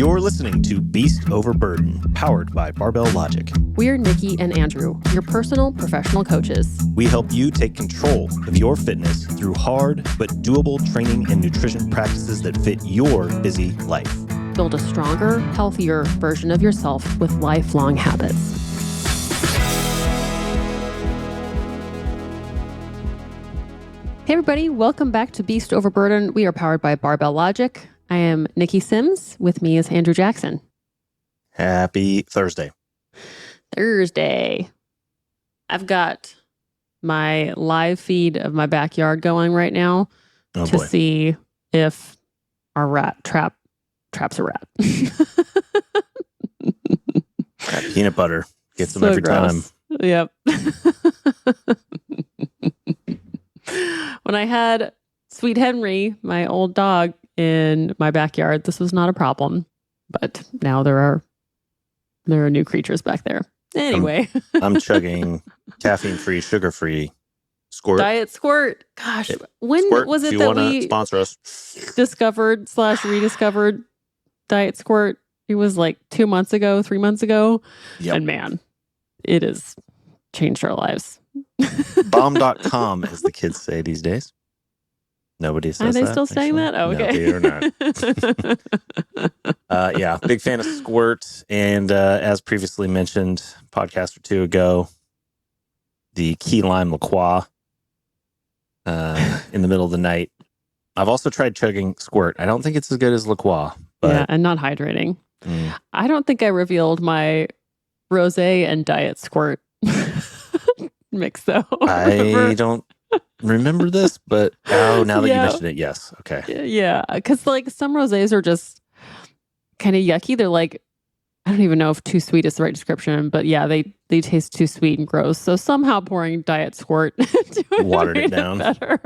You're listening to Beast Over Burden, powered by Barbell Logic. We're Niki and Andrew, your personal professional coaches. We help you take control of your fitness through hard but doable training and nutrition practices that fit your busy life. Build a stronger, healthier version of yourself with lifelong habits. Hey everybody, welcome back to Beast Over Burden. We are powered by Barbell Logic. I am Niki Sims. With me is Andrew Jackson. Happy Thursday. I've got my live feed of my backyard going right now to see if our rat traps a rat. Peanut butter. Gets them So every gross. time. Yep. When I had Sweet Henry, my old dog, in my backyard, this was not a problem. But now there are new creatures back there. Anyway. I'm chugging caffeine-free, sugar-free squirt. Diet Squirt. Gosh, when Squirt, was it if you that wanna we sponsor us? discovered/rediscovered Diet Squirt? It was like 2 months ago, 3 months ago. Yep. And man, it has changed our lives. Bomb.com, as the kids say these days. Nobody says that. Are they still saying that? Oh, okay. No, they are not. Yeah, big fan of Squirt. And as previously mentioned, podcast or two ago, the key lime LaCroix in the middle of the night. I've also tried chugging Squirt. I don't think it's as good as LaCroix. But, yeah, and not hydrating. I don't think I revealed my rosé and Diet Squirt mix, though. I don't remember this, but now that you mention it, yes. Okay. Yeah, because like some rosés are just kind of yucky. They're like, I don't even know if too sweet is the right description, but yeah, they taste too sweet and gross. So somehow pouring Diet Squirt watered it down. Better.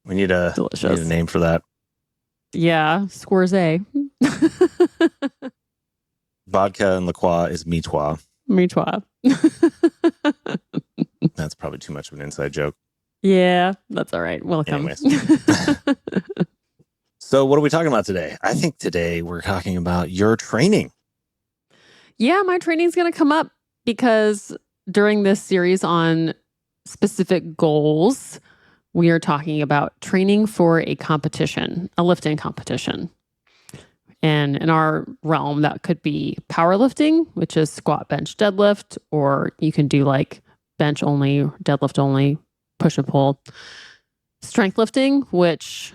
We need a name for that. Yeah, Squirze. Vodka and LaCroix is mitois. Mitois. That's probably too much of an inside joke. Yeah, that's all right. Welcome. So what are we talking about today? I think today we're talking about your training. Yeah, my training's going to come up because during this series on specific goals, we are talking about training for a competition, a lifting competition. And in our realm, that could be powerlifting, which is squat, bench, deadlift, or you can do like bench only, deadlift only, push and pull. Strength lifting, which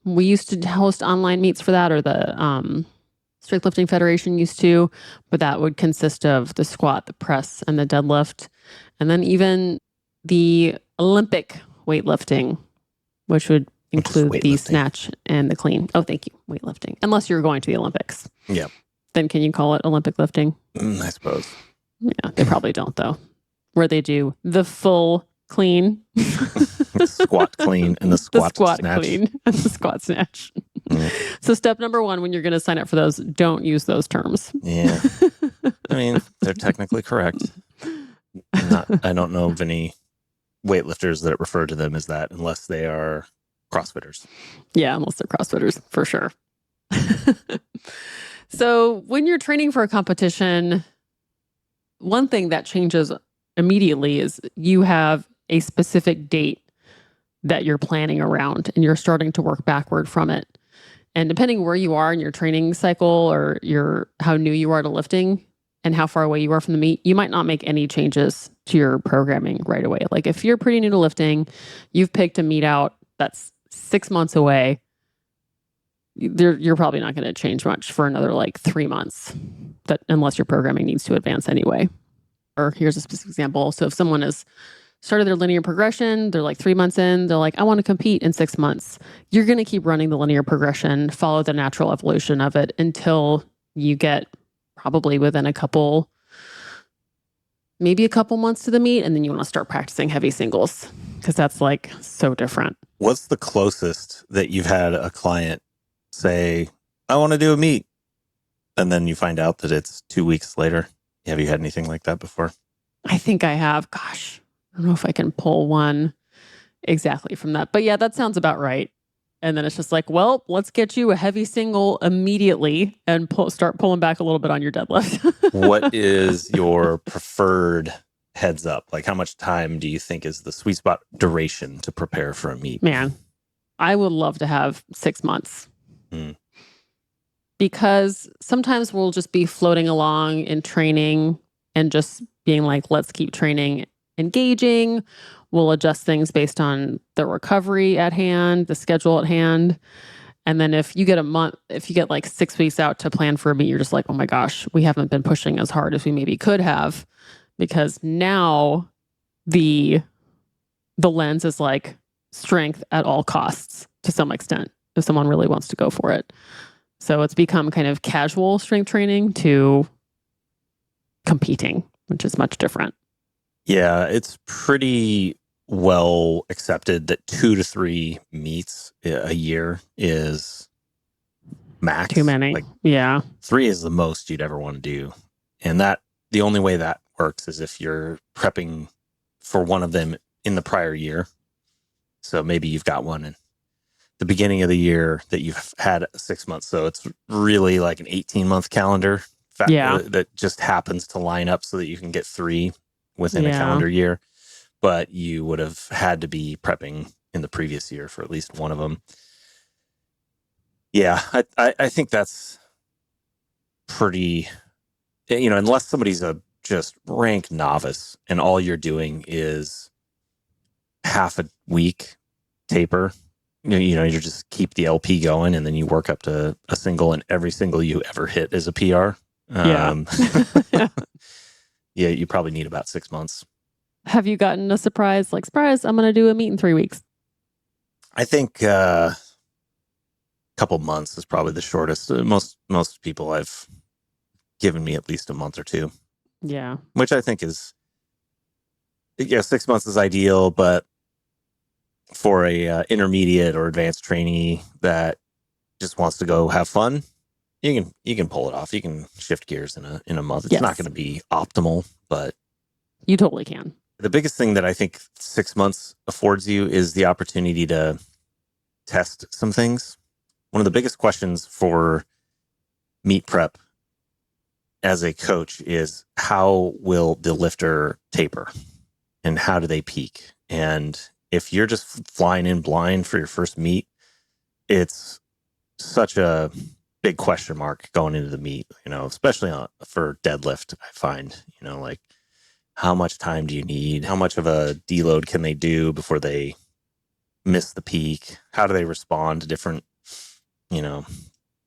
we used to host online meets for that, or the Strength Lifting Federation used to, but that would consist of the squat, the press, and the deadlift. And then even the Olympic weightlifting, which would include the snatch and the clean. Oh, thank you. Weightlifting. Unless you're going to the Olympics. Yeah. Then can you call it Olympic lifting? I suppose. Yeah, they probably don't though. Where they do the full clean. Squat clean and the squat snatch. Clean and the squat snatch. So step number one, when you're going to sign up for those, don't use those terms. Yeah. I mean, they're technically correct. I don't know of any weightlifters that refer to them as that unless they are CrossFitters. Yeah, unless they're CrossFitters, for sure. So when you're training for a competition, one thing that changes immediately is you have a specific date that you're planning around and you're starting to work backward from it. And depending where you are in your training cycle or how new you are to lifting and how far away you are from the meet, you might not make any changes to your programming right away. Like if you're pretty new to lifting, you've picked a meet out that's 6 months away, you're probably not going to change much for another like 3 months, unless your programming needs to advance anyway. Or here's a specific example. So if someone has started their linear progression, they're like 3 months in, they're like, I want to compete in 6 months. You're going to keep running the linear progression, follow the natural evolution of it until you get probably within maybe a couple months to the meet. And then you want to start practicing heavy singles because that's like so different. What's the closest that you've had a client say, I want to do a meet, and then you find out that it's 2 weeks later? Have you had anything like that before? I think I have. Gosh, I don't know if I can pull one exactly from that. But yeah, that sounds about right. And then it's just like, well, let's get you a heavy single immediately and start pulling back a little bit on your deadlift. What is your preferred heads up? Like, how much time do you think is the sweet spot duration to prepare for a meet? Man, I would love to have 6 months. Because sometimes we'll just be floating along in training and just being like, let's keep training, engaging. We'll adjust things based on the recovery at hand, the schedule at hand. And then if you get like 6 weeks out to plan for a meet, you're just like, oh my gosh, we haven't been pushing as hard as we maybe could have, because now the lens is like strength at all costs to some extent, if someone really wants to go for it. So it's become kind of casual strength training to competing, which is much different. Yeah, it's pretty well accepted that 2 to 3 meets a year is max. Too many. Like, yeah. 3 is the most you'd ever want to do. And that the only way that works is if you're prepping for one of them in the prior year. So maybe you've got one in the beginning of the year that you've had 6 months. So it's really like an 18-month calendar that just happens to line up so that you can get 3 within a calendar year. But you would have had to be prepping in the previous year for at least one of them. Yeah, I think that's pretty, unless somebody's a just rank novice and all you're doing is half a week taper, you just keep the LP going and then you work up to a single, and every single you ever hit is a PR. Yeah, you probably need about 6 months. Have you gotten a surprise? Like, surprise, I'm going to do a meet in 3 weeks. I think a couple months is probably the shortest. Most people I've given me at least a month or 2. Yeah. Which I think is, 6 months is ideal, but for a intermediate or advanced trainee that just wants to go have fun, you can pull it off. You can shift gears in a month. It's not going to be optimal, but you totally can. The biggest thing that I think 6 months affords you is the opportunity to test some things. One of the biggest questions for meet prep as a coach is, how will the lifter taper and how do they peak? And if you're just flying in blind for your first meet, it's such a big question mark going into the meet, especially for deadlift. I find, like, how much time do you need? How much of a deload can they do before they miss the peak? How do they respond to different,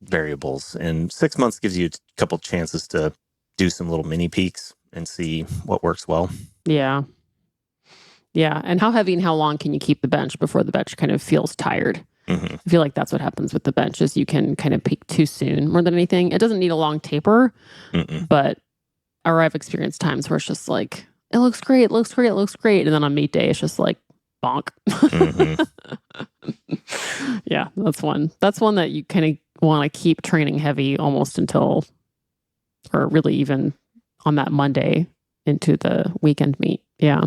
variables? And 6 months gives you a couple chances to do some little mini peaks and see what works well. Yeah. Yeah. And how heavy and how long can you keep the bench before the bench kind of feels tired? Mm-hmm. I feel like that's what happens with the bench, is you can kind of peak too soon more than anything. It doesn't need a long taper, but I've experienced times where it's just like, it looks great, it looks great, it looks great. And then on meet day, it's just like, bonk. Yeah, that's one. That's one that you kind of want to keep training heavy almost until, or really even on that Monday into the weekend meet. Yeah.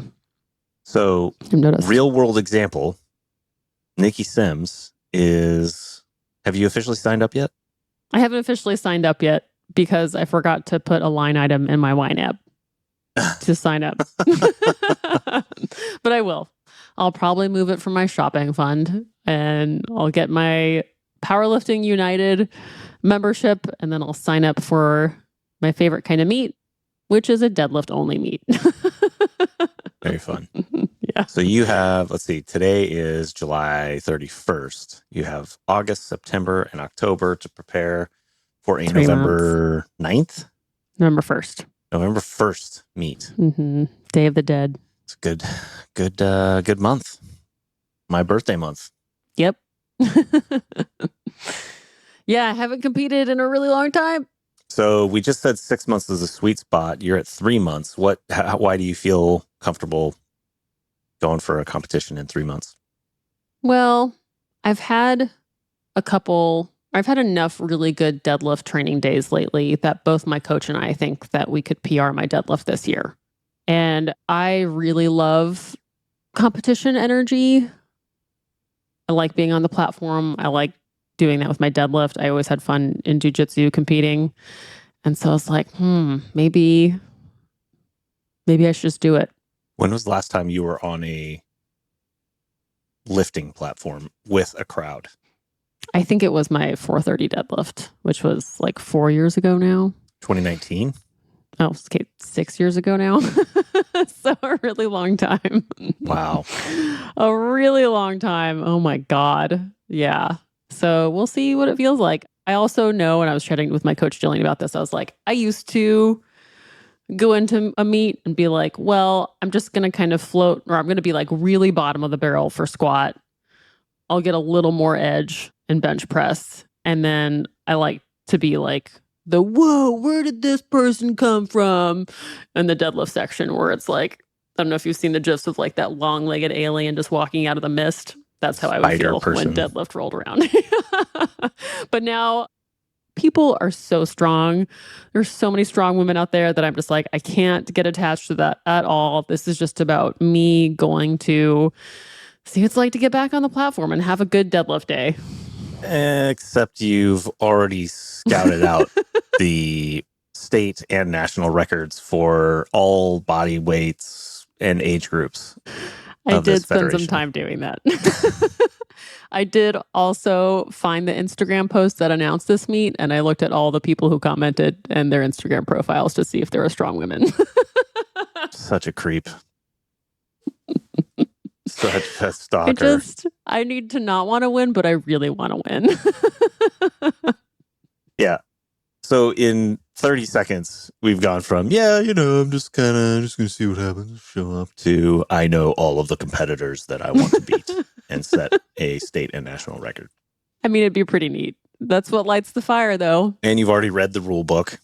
So, real world example, Niki Sims have you officially signed up yet? I haven't officially signed up yet because I forgot to put a line item in my wine app to sign up. But I will. I'll probably move it from my shopping fund, and I'll get my Powerlifting United membership, and then I'll sign up for my favorite kind of meet, which is a deadlift only meet. Very fun. Yeah. So you have, let's see, today is July 31st. You have August, September, and October to prepare for a November 9th? November 1st. November 1st meet. Day of the Dead. It's good month. My birthday month. Yep. Yeah, I haven't competed in a really long time. So we just said 6 months is a sweet spot. You're at 3 months. Why do you feel comfortable going for a competition in 3 months? Well, I've had enough really good deadlift training days lately that both my coach and I think that we could PR my deadlift this year. And I really love competition energy. I like being on the platform. I like doing that with my deadlift. I always had fun in jiu-jitsu competing. And so I was like, maybe I should just do it. When was the last time you were on a lifting platform with a crowd? I think it was my 430 deadlift, which was like 4 years ago now. 2019? Oh, okay, 6 years ago now. So a really long time. Wow. A really long time. Oh my God. Yeah. So we'll see what it feels like. I also know, and I was chatting with my coach Jillian about this, I was like, I used to go into a meet and be like, well, I'm just going to kind of float, or I'm going to be like really bottom of the barrel for squat. I'll get a little more edge in bench press. And then I like to be like, whoa, where did this person come from? In the deadlift section where it's like, I don't know if you've seen the gifs of like that long-legged alien just walking out of the mist. That's how I would feel when deadlift rolled around. But now people are so strong. There's so many strong women out there that I'm just like, I can't get attached to that at all. This is just about me going to see what it's like to get back on the platform and have a good deadlift day. Except you've already scouted out the state and national records for all body weights and age groups. I did spend some time doing that. I did also find the Instagram post that announced this meet, and I looked at all the people who commented and their Instagram profiles to see if there were strong women. Such a creep. Such a stalker. I need to not want to win, but I really want to win. Yeah. So in 30 seconds, we've gone from, I'm just going to see what happens, show up, to I know all of the competitors that I want to beat and set a state and national record. I mean, it'd be pretty neat. That's what lights the fire, though. And you've already read the rule book.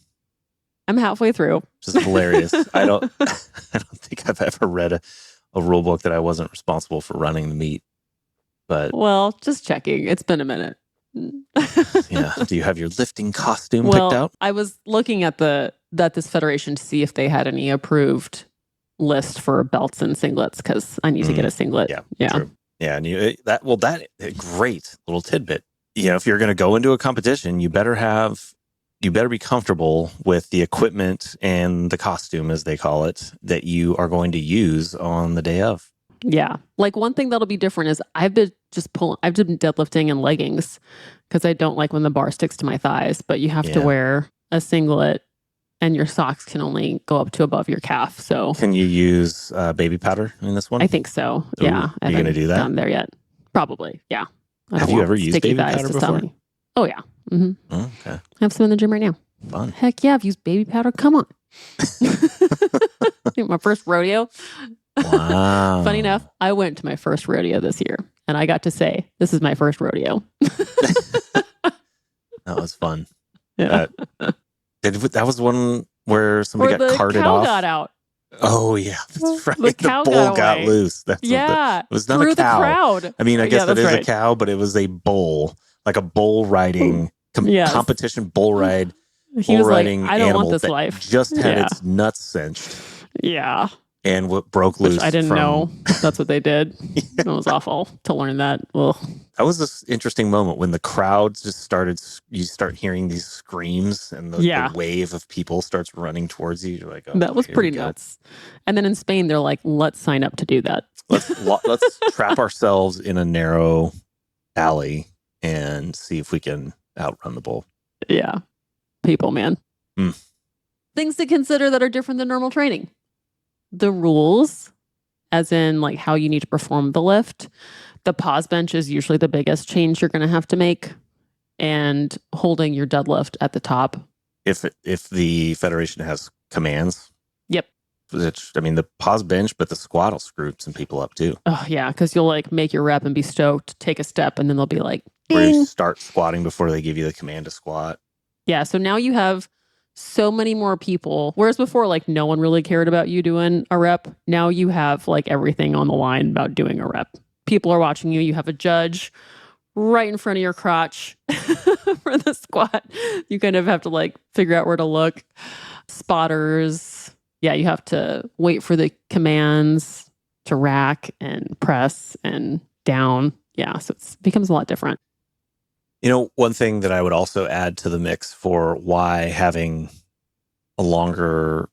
I'm halfway through. Which is hilarious. I don't think I've ever read a rule book that I wasn't responsible for running the meet. But well, just checking. It's been a minute. Yeah. Do you have your lifting costume picked out? I was looking at this federation to see if they had any approved list for belts and singlets because I need to get a singlet. Yeah. True. Yeah. And that great little tidbit. If you're going to go into a competition, you better be comfortable with the equipment and the costume, as they call it, that you are going to use on the day of. Yeah. Like one thing that'll be different is I've been deadlifting in leggings because I don't like when the bar sticks to my thighs, but you have to wear a singlet and your socks can only go up to above your calf. So can you use baby powder in this one? I think so. Ooh, yeah. Are you going to do that? Done there yet? Probably. Yeah. Have you ever used baby powder before? Oh yeah. Mm-hmm. Oh, okay. I have some in the gym right now. Fun. Heck yeah. I've used baby powder. Come on. My first rodeo. Wow. Funny enough, I went to my first rodeo this year and I got to say, this is my first rodeo. That was fun. Yeah. That was one where somebody got carted off. The cow got out. Oh, yeah. That's right. The cow bull got loose. It was not a cow. The crowd. I mean, I guess that is a cow, but it was a bull, like a bull riding, competition bull ride. He was like, I don't want this life. Just had its nuts cinched. Yeah. And what broke loose. Which I didn't know that's what they did. It was awful to learn that. Ugh. That was this interesting moment when the crowd just started, you start hearing these screams and the wave of people starts running towards you. You're like, oh, that was pretty nuts. And then in Spain, they're like, let's sign up to do that. Let's trap ourselves in a narrow alley and see if we can outrun the bull. Yeah. People, man. Things to consider that are different than normal training. The rules, as in like how you need to perform the lift. The pause bench is usually the biggest change you're going to have to make, and holding your deadlift at the top. If the federation has commands. Yep. Which, I mean, the pause bench, but the squat will screw some people up too. Oh yeah, because you'll like make your rep and be stoked, take a step, and then they'll be like, ding. Or you start squatting before they give you the command to squat. Yeah, so now you have so many more people. Whereas before, like no one really cared about you doing a rep. Now you have like everything on the line about doing a rep. People are watching you. You have a judge right in front of your crotch for the squat. You kind of have to like figure out where to look. Spotters. Yeah, you have to wait for the commands to rack and press and down. Yeah. So it becomes a lot different. One thing that I would also add to the mix for why having a longer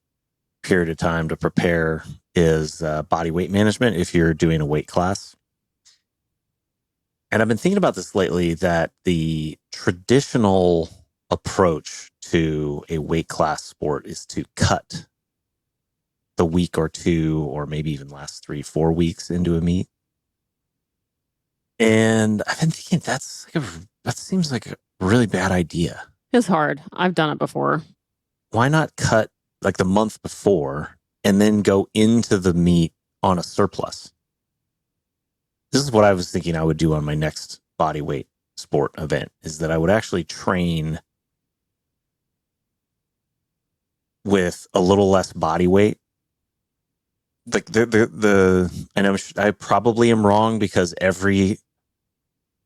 period of time to prepare is body weight management if you're doing a weight class. And I've been thinking about this lately, that the traditional approach to a weight class sport is to cut the week or two, or maybe even last 3-4 weeks into a meet. And I've been thinking that seems like a really bad idea. It's hard. I've done it before. Why not cut like the month before and then go into the meet on a surplus? This is what I was thinking I would do on my next body weight sport event, is that I would actually train with a little less body weight. Like I probably am wrong, because every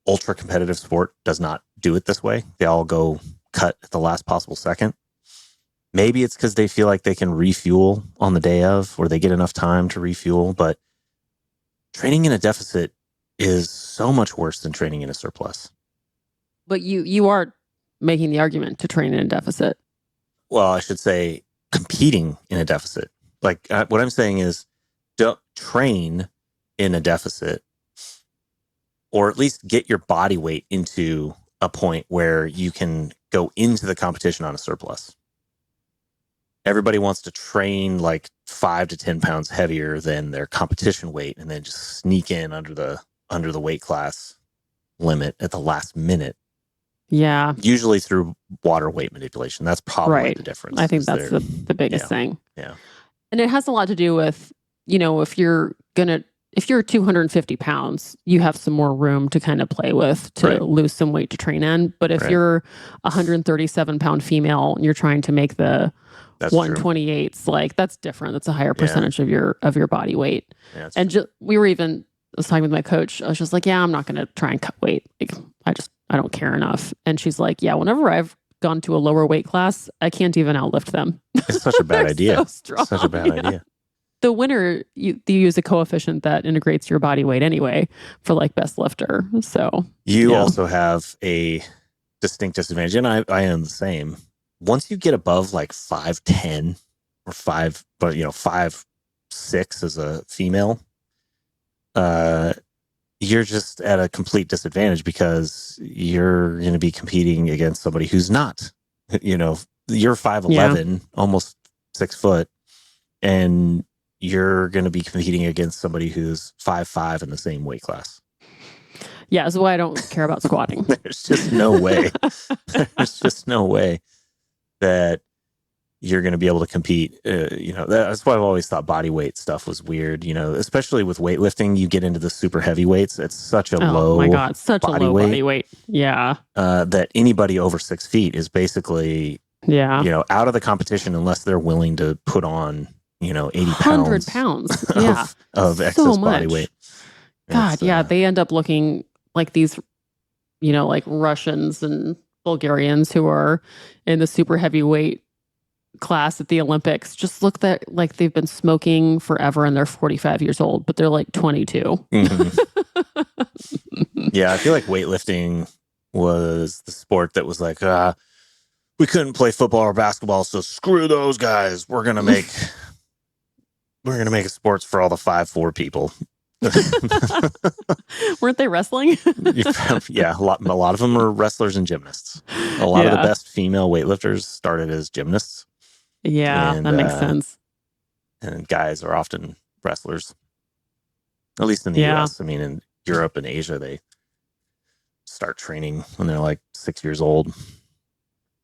ultra competitive sport does not do it this way. They all go cut at the last possible second. Maybe it's because they feel like they can refuel on the day of, or they get enough time to refuel. But training in a deficit is so much worse than training in a surplus. But you are making the argument to train in a deficit. Well, I should say competing in a deficit. Like what I'm saying is, don't train in a deficit, or at least get your body weight into a point where you can go into the competition on a surplus. Everybody wants to train like 5 to 10 pounds heavier than their competition weight, and then just sneak in under the weight class limit at the last minute. Yeah. Usually through water weight manipulation. That's probably right. the difference. I think that's the biggest thing. Yeah. And it has a lot to do with, if you're 250 pounds, you have some more room to kind of play with to lose some weight to train in. But if you're 137 pound female and you're trying to make the 128s, like that's different. That's a higher percentage of your body weight. Yeah, and I was talking with my coach. I was just like, yeah, I'm not going to try and cut weight. Like, I don't care enough. And she's like, yeah, whenever I've gone to a lower weight class, I can't even outlift them. It's such a bad idea. So strong. Such a bad idea. The winner, you use a coefficient that integrates your body weight anyway for like best lifter. So you also have a distinct disadvantage, and I am the same. Once you get above like 5'10" or 5'6" as a female, you're just at a complete disadvantage, because you're going to be competing against somebody who's not. You're 5'11", almost 6 foot, and you're going to be competing against somebody who's 5'5" in the same weight class. Yeah, that's why I don't care about squatting. There's just no way. There's just no way that you're going to be able to compete. That's why I've always thought body weight stuff was weird. Especially with weightlifting, you get into the super heavy weights. It's such a low. Oh my God, such a low body weight. Yeah. That anybody over 6 feet is basically, out of the competition unless they're willing to put on, 80 pounds. 100 pounds. Yeah. of excess body weight. God, they end up looking like these, like Russians and Bulgarians who are in the super heavyweight class at the Olympics. Just look like they've been smoking forever and they're 45 years old, but they're like 22. Mm-hmm. Yeah, I feel like weightlifting was the sport that was like, we couldn't play football or basketball, so screw those guys. We're gonna make a sports for all the 5'4" people. Weren't they wrestling? Yeah, a lot of them are wrestlers and gymnasts. A lot of the best female weightlifters started as gymnasts. Yeah, that makes sense. And guys are often wrestlers, at least in the US. I mean, in Europe and Asia, they start training when they're like 6 years old.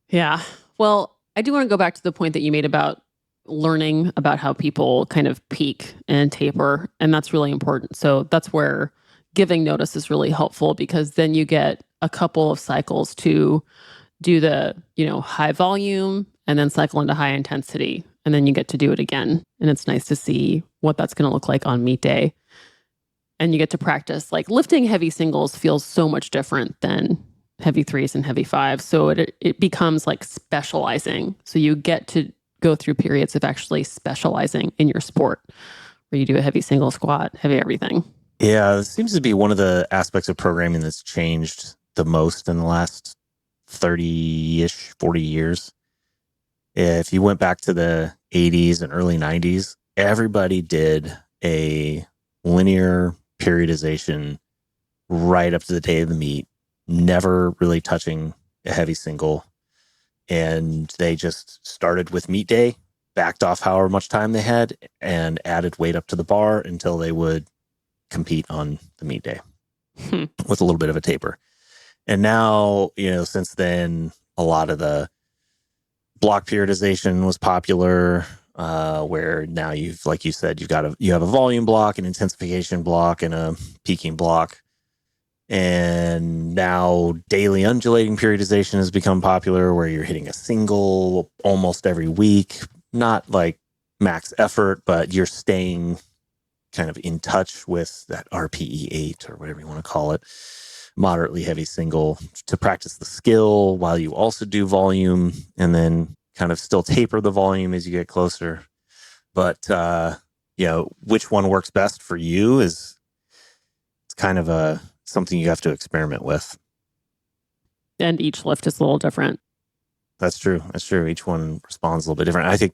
Yeah. Well, I do want to go back to the point that you made about learning about how people kind of peak and taper, and that's really important. So that's where giving notice is really helpful, because then you get a couple of cycles to do the, high volume and then cycle into high intensity, and then you get to do it again. And it's nice to see what that's going to look like on meet day. And you get to practice. Like lifting heavy singles feels so much different than heavy threes and heavy fives. So it becomes like specializing. So you get to go through periods of actually specializing in your sport, where you do a heavy single squat, heavy everything. Yeah, it seems to be one of the aspects of programming that's changed the most in the last 30-ish, 40 years. If you went back to the 80s and early 90s, everybody did a linear periodization right up to the day of the meet, never really touching a heavy single. And they just started with meet day, backed off however much time they had, and added weight up to the bar until they would compete on the meet day with a little bit of a taper. And now, since then, a lot of the block periodization was popular, where now like you said, you have a volume block, an intensification block, and a peaking block. And now daily undulating periodization has become popular, where you're hitting a single almost every week, not like max effort, but you're staying kind of in touch with that RPE 8 or whatever you want to call it, moderately heavy single, to practice the skill while you also do volume, and then kind of still taper the volume as you get closer. But, which one works best for you it's kind of something you have to experiment with. And each lift is a little different. That's true. Each one responds a little bit different. I think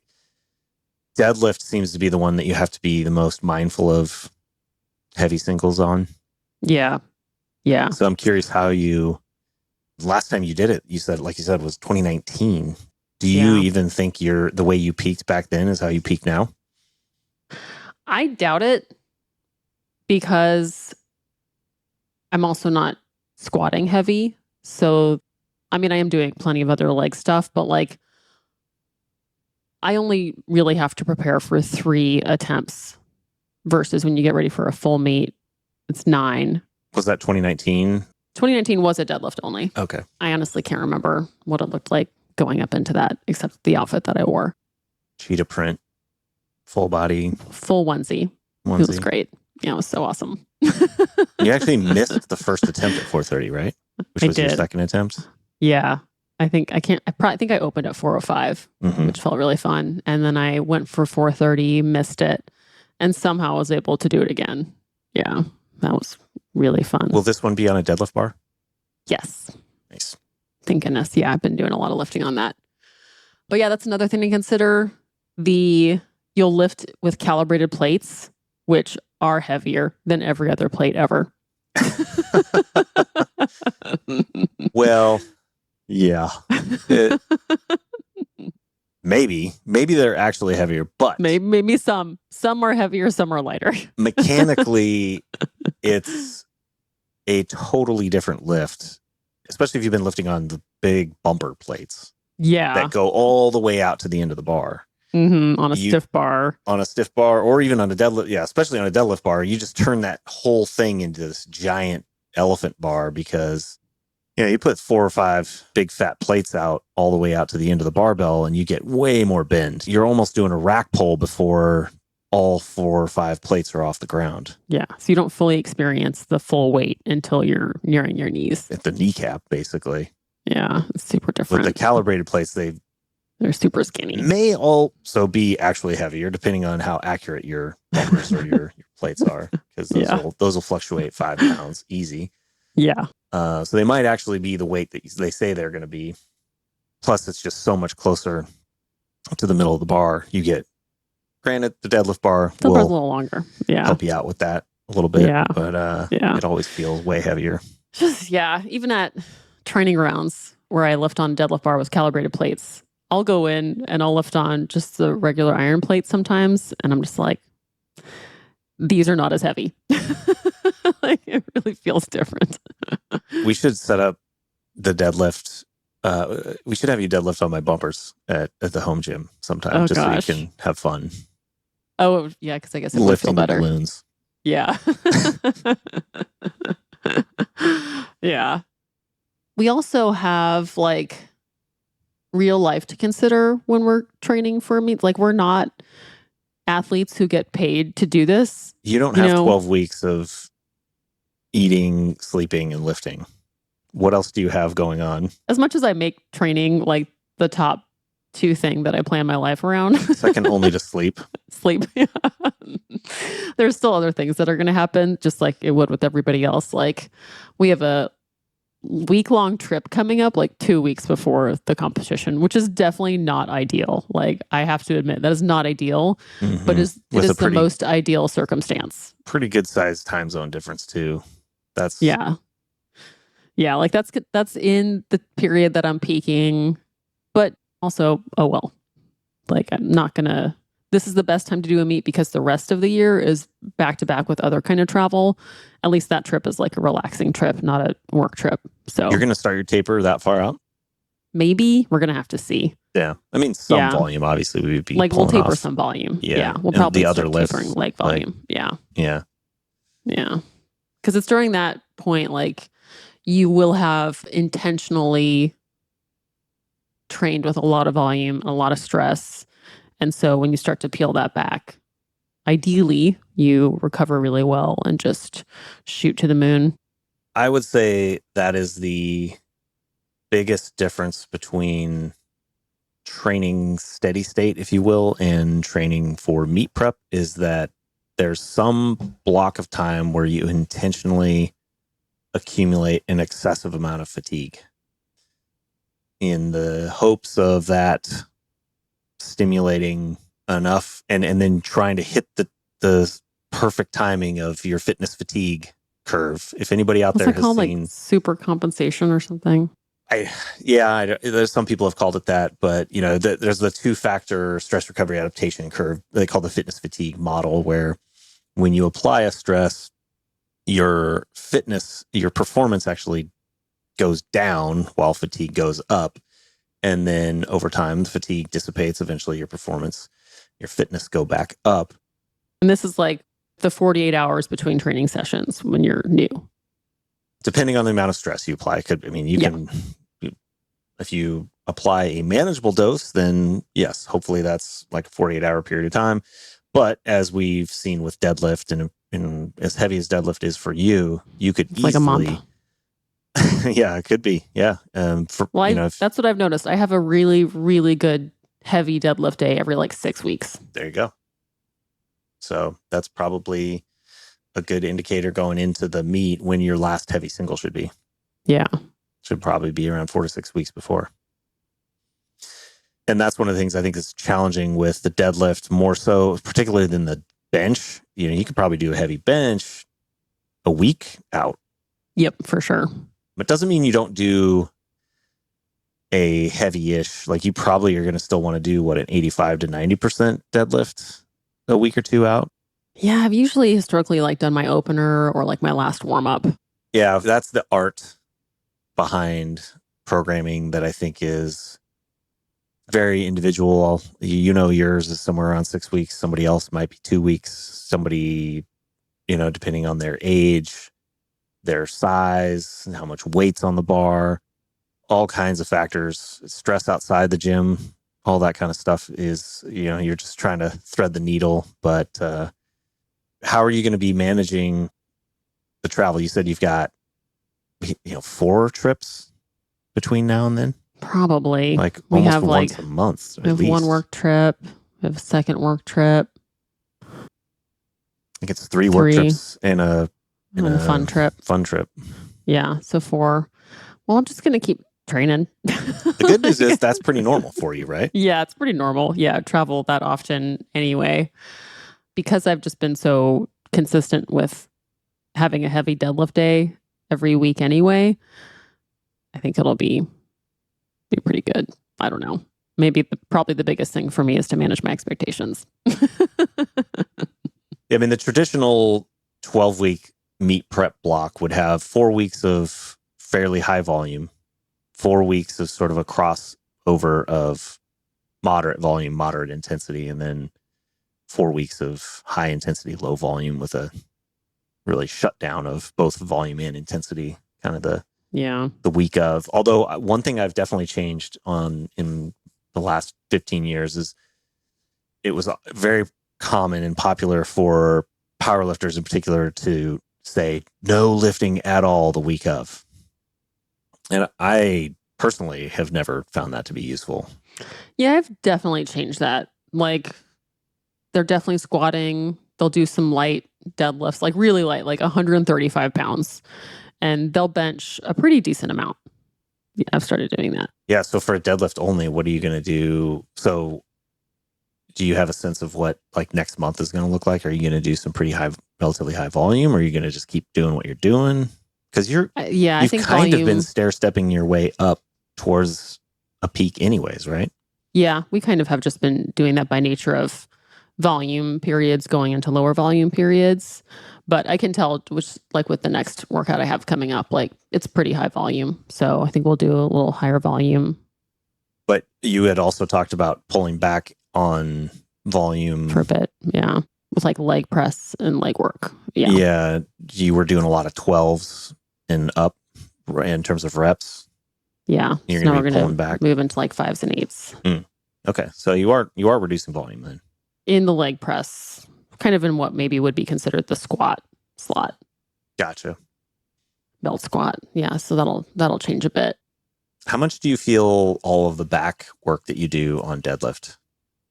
deadlift seems to be the one that you have to be the most mindful of heavy singles on. Yeah. Yeah. So I'm curious last time you did it, you said was 2019. Do you even think the way you peaked back then is how you peak now? I doubt it, because I'm also not squatting heavy. So, I mean, I am doing plenty of other leg stuff, but like, I only really have to prepare for 3 attempts versus when you get ready for a full meet, it's 9. Was that 2019? 2019 was a deadlift only. Okay. I honestly can't remember what it looked like going up into that, except the outfit that I wore. Cheetah print, full body. Full onesie. It was great. Yeah, it was so awesome. You actually missed the first attempt at 4:30, right? Which was your second attempt? Yeah. I think I opened at 4:05, which felt really fun. And then I went for 4:30, missed it, and somehow was able to do it again. Yeah, that was really fun. Will this one be on a deadlift bar? Yes. Nice. Thank goodness. Yeah, I've been doing a lot of lifting on that. But yeah, that's another thing to consider. You'll lift with calibrated plates, which are heavier than every other plate ever. Well, yeah. Maybe they're actually heavier, but maybe some are heavier, some are lighter. Mechanically, it's a totally different lift, especially if you've been lifting on the big bumper plates. Yeah. That go all the way out to the end of the bar. On a stiff bar. On a stiff bar, or even on a deadlift. Yeah, especially on a deadlift bar, you just turn that whole thing into this giant elephant bar, because you put 4 or 5 big fat plates out all the way out to the end of the barbell, and you get way more bend. You're almost doing a rack pull before all 4 or 5 plates are off the ground. Yeah, so you don't fully experience the full weight until you're nearing your knees. At the kneecap, basically. Yeah, it's super different. With the calibrated plates, they're super skinny. May also be actually heavier, depending on how accurate your bumpers or your plates are, because those will fluctuate 5 pounds easy. Yeah. So they might actually be the weight that they say they're going to be. Plus, it's just so much closer to the middle of the bar. You get, granted, the deadlift bar will a little longer. Yeah. help you out with that a little bit. Yeah. But it always feels way heavier. Even at training rounds where I lift on deadlift bar with calibrated plates, I'll go in and I'll lift on just the regular iron plate sometimes, and I'm just like, these are not as heavy. Like, it really feels different. We should set up the deadlift. We should have you deadlift on my bumpers at the home gym sometime, so you can have fun. Oh, yeah, because I guess it would feel better. Balloons. Yeah. Yeah. We also have like real life to consider when we're training for a meet. Like, we're not athletes who get paid to do this. You don't have 12 weeks of eating, sleeping, and lifting. What else do you have going on? As much as I make training like the top two thing that I plan my life around. Second only to sleep. Sleep. There's still other things that are going to happen, just like it would with everybody else. Like we have a week-long trip coming up like 2 weeks before the competition, which is definitely not ideal. Like I have to admit that is not ideal, but it is the most ideal circumstance. Pretty good sized time zone difference too. That's yeah. Like that's in the period that I'm peaking, but also, oh well, like I'm not gonna, this is the best time to do a meet because the rest of the year is back to back with other kind of travel. At least that trip is like a relaxing trip, not a work trip. So you're going to start your taper that far out? Maybe. We're going to have to see. Yeah. I mean, some volume, obviously, we would be like we'll taper off. some volume. Yeah. We'll probably the other lifts, tapering leg volume. Yeah. Yeah. Because it's during that point, like you will have intentionally trained with a lot of volume, a lot of stress. And so when you start to peel that back, ideally you recover really well and just shoot to the moon. I would say that is the biggest difference between training steady state, if you will, and training for meet prep is that there's some block of time where you intentionally accumulate an excessive amount of fatigue in the hopes of that stimulating enough and then trying to hit the perfect timing of your fitness fatigue curve. If anybody out there has called, seen like super compensation or something. There's some people have called it that, but you know, there's the 2-factor stress recovery adaptation curve they call the fitness fatigue model, where when you apply a stress, your performance actually goes down while fatigue goes up. And then over time, the fatigue dissipates. Eventually your performance, your fitness go back up. And this is like the 48 hours between training sessions when you're new. Depending on the amount of stress you apply. If you apply a manageable dose, then yes, hopefully that's like a 48-hour period of time. But as we've seen with deadlift and as heavy as deadlift is for you, you could easily like a month. Yeah, it could be. Yeah. That's what I've noticed. I have a really, really good heavy deadlift day every like 6 weeks. There you go. So that's probably a good indicator going into the meet when your last heavy single should be. Yeah. Should probably be around 4 to 6 weeks before. And that's one of the things I think is challenging with the deadlift, more so, particularly than the bench. You know, you could probably do a heavy bench a week out. Yep, for sure. But doesn't mean you don't do a heavy-ish. Like you probably are going to still want to do an 85 to 90% deadlift a week or two out. Yeah, I've usually historically like done my opener or like my last warm up. Yeah, that's the art behind programming that I think is very individual. You know, yours is somewhere around 6 weeks. Somebody else might be 2 weeks. Somebody, you know, depending on their age, their size, how much weight's on the bar, all kinds of factors, stress outside the gym, all that kind of stuff is, you know, you're just trying to thread the needle. But how are you going to be managing the travel? You said you've got, 4 trips between now and then? Probably. Like almost have once a month. We have one work trip. We have a second work trip. I think it's 3 work trips and a fun trip. Fun trip. Yeah. So 4. Well, I'm just going to keep training. The good news is that's pretty normal for you, right? Yeah, it's pretty normal. Yeah. I travel that often anyway. Because I've just been so consistent with having a heavy deadlift day every week anyway, I think it'll be pretty good. I don't know. Maybe probably the biggest thing for me is to manage my expectations. I mean, the traditional 12-week meet prep block would have 4 weeks of fairly high volume, 4 weeks of sort of a crossover of moderate volume, moderate intensity, and then 4 weeks of high intensity, low volume with a really shutdown of both volume and intensity, kind of the week of. Although one thing I've definitely changed in the last 15 years is it was very common and popular for powerlifters in particular to say no lifting at all the week of. And I personally have never found that to be useful. Yeah, I've definitely changed that. Like, they're definitely squatting. They'll do some light deadlifts, like really light, like 135 pounds. And they'll bench a pretty decent amount. Yeah, I've started doing that. Yeah. So for a deadlift only, what are you going to do? So do you have a sense of what like next month is going to look like? Are you going to do some pretty high, relatively high volume? Or are you going to just keep doing what you're doing? Because I you've think kind volume, of been stair stepping your way up towards a peak anyways, right? Yeah, we kind of have just been doing that by nature of volume periods going into lower volume periods. But I can tell, which like with the next workout I have coming up, like it's pretty high volume. So I think we'll do a little higher volume. But you had also talked about pulling back on volume for a bit. Yeah. With like leg press and leg work. Yeah. Yeah. You were doing a lot of 12s and up in terms of reps. Yeah. You're so going now to be pulling back. Move into like 5s and 8s. Okay. So you are reducing volume then. In the leg press, kind of in what maybe would be considered the squat slot. Gotcha. Belt squat. Yeah. So that'll change a bit. How much do you feel all of the back work that you do on deadlift?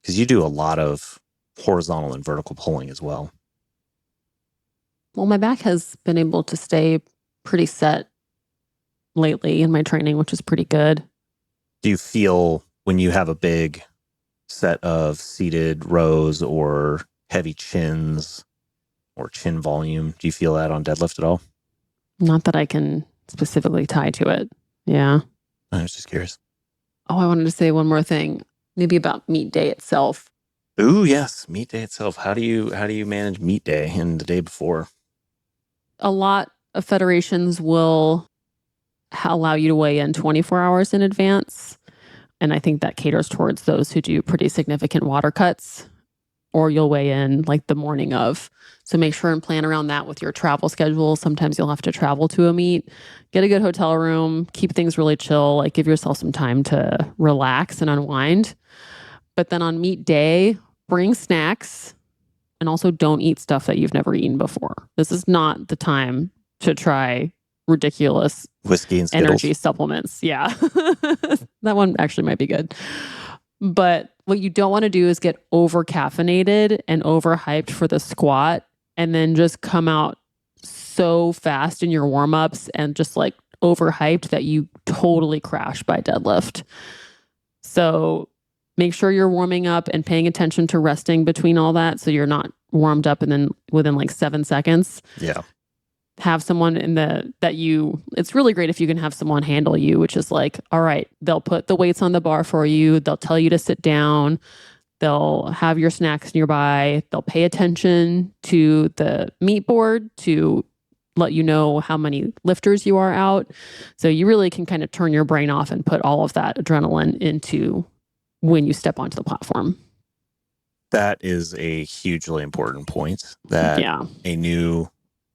Because you do a lot of horizontal and vertical pulling as well. Well, my back has been able to stay pretty set lately in my training, which is pretty good. Do you feel when you have a big set of seated rows or heavy chins or chin volume, do you feel that on deadlift at all? Not that I can specifically tie to it. Yeah. I was just curious. Oh, I wanted to say one more thing, maybe about meet day itself. Ooh, yes, meet day itself. How do you manage meet day and the day before? A lot of federations will allow you to weigh in 24 hours in advance. And I think that caters towards those who do pretty significant water cuts, or you'll weigh in like the morning of. So make sure and plan around that with your travel schedule. Sometimes you'll have to travel to a meet, get a good hotel room, keep things really chill, like give yourself some time to relax and unwind. But then on meet day, bring snacks and also don't eat stuff that you've never eaten before. This is not the time to try ridiculous whiskey and Skittles. Energy supplements. Yeah. That one actually might be good. But what you don't want to do is get over caffeinated and overhyped for the squat and then just come out so fast in your warm-ups and just like overhyped that you totally crash by deadlift. So make sure you're warming up and paying attention to resting between all that so you're not warmed up and then within like 7 seconds. Yeah. Have someone it's really great if you can have someone handle you, which is like, all right, they'll put the weights on the bar for you. They'll tell you to sit down. They'll have your snacks nearby. They'll pay attention to the meat board to let you know how many lifters you are out. So you really can kind of turn your brain off and put all of that adrenaline into when you step onto the platform. That is a hugely important point that a new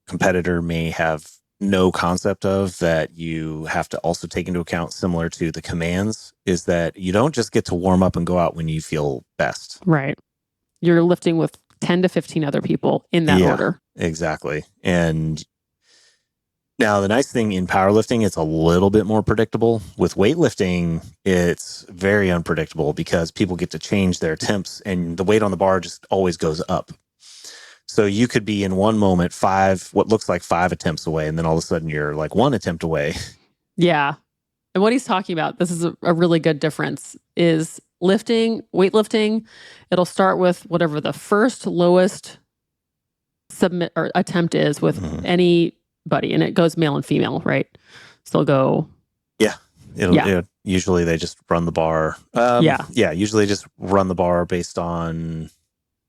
competitor may have no concept of, that you have to also take into account, similar to the commands, is that you don't just get to warm up and go out when you feel best. Right. You're lifting with 10 to 15 other people in that order. Exactly. And now the nice thing in powerlifting, it's a little bit more predictable. With weightlifting, it's very unpredictable because people get to change their attempts and the weight on the bar just always goes up. So you could be in one moment what looks like 5 attempts away, and then all of a sudden you're like 1 attempt away. Yeah. And what he's talking about, this is a really good difference, is weightlifting, it'll start with whatever the first lowest submit or attempt is with anybody, and it goes male and female, right? So they'll go. Yeah. Usually they just run the bar. Usually just run the bar based on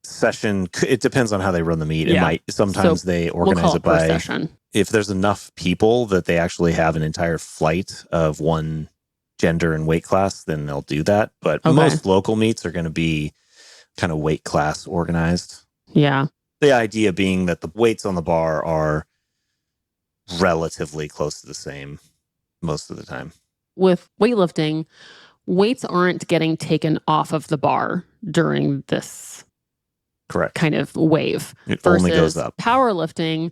session. It depends on how they run the meet. It might sometimes they organize it by session. If there's enough people that they actually have an entire flight of one gender and weight class, then they'll do that. But most local meets are going to be kind of weight class organized. Yeah. The idea being that the weights on the bar are relatively close to the same most of the time. With weightlifting, weights aren't getting taken off of the bar during this correct kind of wave. It only goes up. Powerlifting,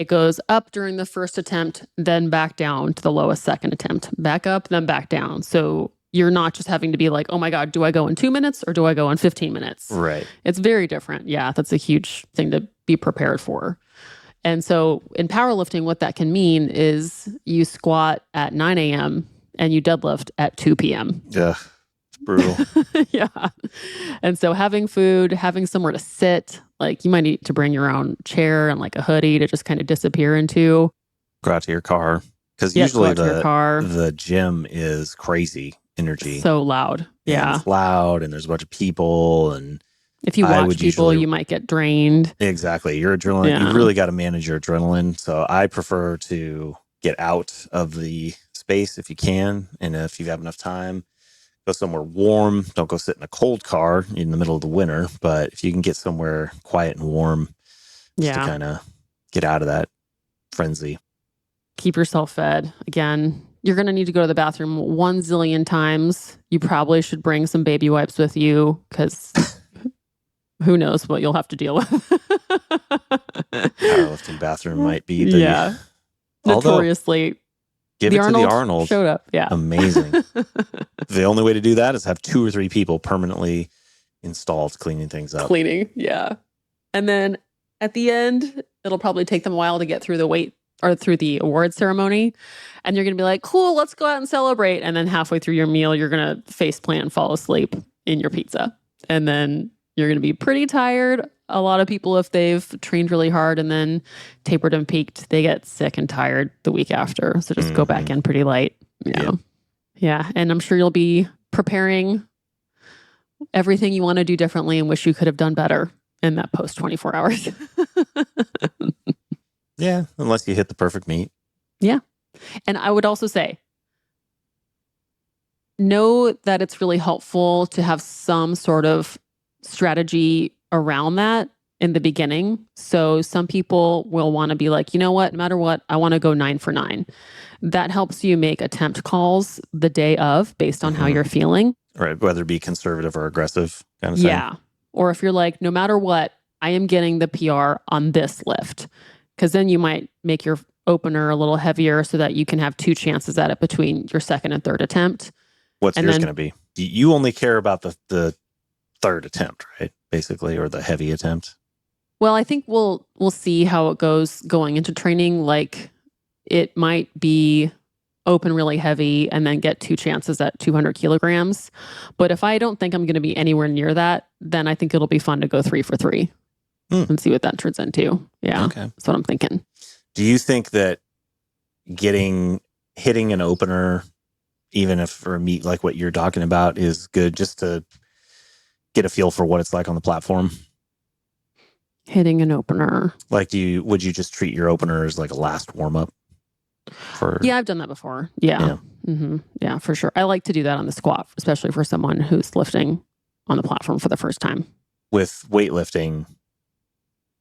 It goes up during the first attempt, then back down to the lowest second attempt, back up, then back down. So you're not just having to be like, oh my God, do I go in 2 minutes or do I go in 15 minutes? Right. It's very different. Yeah, that's a huge thing to be prepared for. And so in powerlifting, what that can mean is you squat at 9 a.m. and you deadlift at 2 p.m. Yeah, it's brutal. Yeah. And so having food, having somewhere to sit, like you might need to bring your own chair and like a hoodie to just kind of disappear into. Go out to your car. Because Yeah, usually go out to your car. the gym is crazy energy. So loud. Yeah. And it's loud and there's a bunch of people. And if you watch people, you might get drained. Exactly. Your adrenaline, you really got to manage your adrenaline. So I prefer to get out of the space if you can. And if you have enough time, go somewhere warm. Don't go sit in a cold car in the middle of the winter. But if you can get somewhere quiet and warm, just to kind of get out of that frenzy. Keep yourself fed. Again, you're going to need to go to the bathroom 1 zillion times. You probably should bring some baby wipes with you because who knows what you'll have to deal with. Powerlifting bathroom might be the... Notoriously. Give it to the Arnold. Showed up. Yeah. Amazing. The only way to do that is have 2 or 3 people permanently installed cleaning things up. Yeah. And then at the end, it'll probably take them a while to get through the weight or through the award ceremony. And you're going to be like, cool, let's go out and celebrate. And then halfway through your meal, you're going to face plant and fall asleep in your pizza. And then you're going to be pretty tired. A lot of people, if they've trained really hard and then tapered and peaked, they get sick and tired the week after. So just go back in pretty light. Yeah. And I'm sure you'll be preparing everything you want to do differently and wish you could have done better in that post 24 hours. Yeah, unless you hit the perfect meet. Yeah. And I would also say, know that it's really helpful to have some sort of strategy around that in the beginning. So some people will want to be like, you know what, no matter what, I want to go 9 for 9. That helps you make attempt calls the day of based on how you're feeling. Right. Whether it be conservative or aggressive kind of thing. Yeah. Or if you're like, no matter what, I am getting the PR on this lift. Because then you might make your opener a little heavier so that you can have 2 chances at it between your second and third attempt. What's yours going to be? You only care about the third attempt, right? Basically, or the heavy attempt. Well, I think we'll see how it goes going into training. Like it might be open really heavy and then get 2 chances at 200 kilograms. But if I don't think I'm going to be anywhere near that, then I think it'll be fun to go 3 for 3 and see what that turns into. Yeah. Okay. That's what I'm thinking. Do you think that hitting an opener, even if for a meet like what you're talking about, is good just to get a feel for what it's like on the platform? Hitting an opener. Like, would you just treat your opener as like a last warm up? Yeah, I've done that before. Yeah. Yeah, for sure. I like to do that on the squat, especially for someone who's lifting on the platform for the first time. With weightlifting,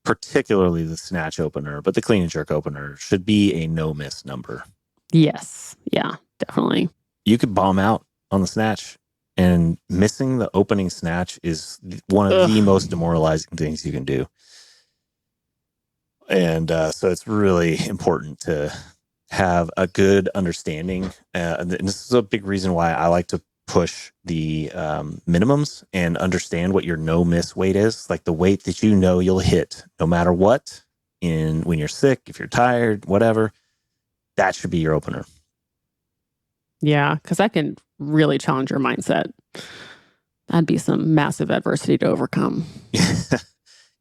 particularly the snatch opener, but the clean and jerk opener should be a no miss number. Yes. Yeah, definitely. You could bomb out on the snatch, and missing the opening snatch is one of the most demoralizing things you can do. And so it's really important to have a good understanding. And this is a big reason why I like to push the minimums and understand what your no miss weight is, like the weight that you know you'll hit no matter what, when you're sick, if you're tired, whatever. That should be your opener. Yeah, because that can really challenge your mindset. That'd be some massive adversity to overcome.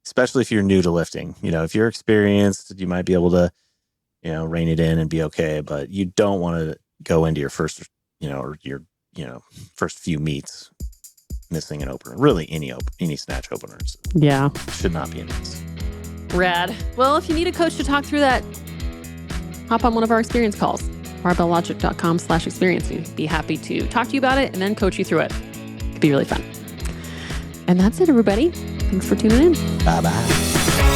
Especially if you're new to lifting. If you're experienced, you might be able to, rein it in and be okay. But you don't want to go into your first, or your, first few meets missing an opener. Really, any snatch openers. Yeah, should not be a miss. Rad. Well, if you need a coach to talk through that, hop on one of our experience calls. barbelllogic.com/experience. We'd be happy to talk to you about it and then coach you through it. It'd be really fun. And that's it, everybody. Thanks for tuning in. Bye-bye.